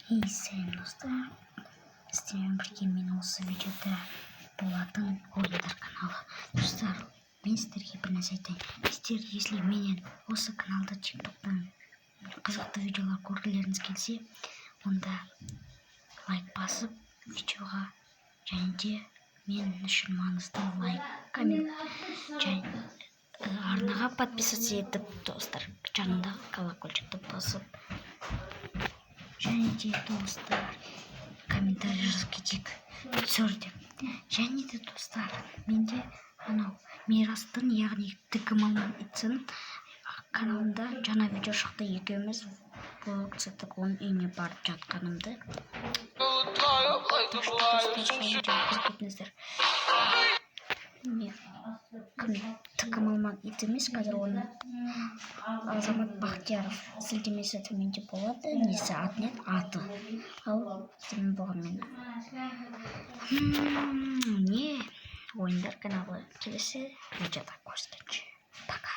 Сәлем достар, сіздермен бірге мен осы видеода болатын ойындар каналы. Достар, мен сіздерге бір нәрсе айтайын. Сіздер, если менен осы каналда тиктоктан қызықты видеолар көргілеріңіз келсе, онда лайк басып видеоға, және де мен үшін маңызды лайк, коммент, және арнаға подписаться етіп, достар, жанындағы колокольчикті басып, және де достар, комментарий жазып кетейік. Түсірдім. Және де достар, менде анау Мирастың, яғни ТК-маман итсін каналында жаңа видео шықты. Екеуміз влог түсірдік, оның үйіне барып жатқанымды. ТК-маман ит емес, қазір оны Азамат Бақтияров сілтемесі төменде болады. Несі аты. Ал сіздің болғанмен не ойындар каналы келесі видеода көрсеткенше. Пока.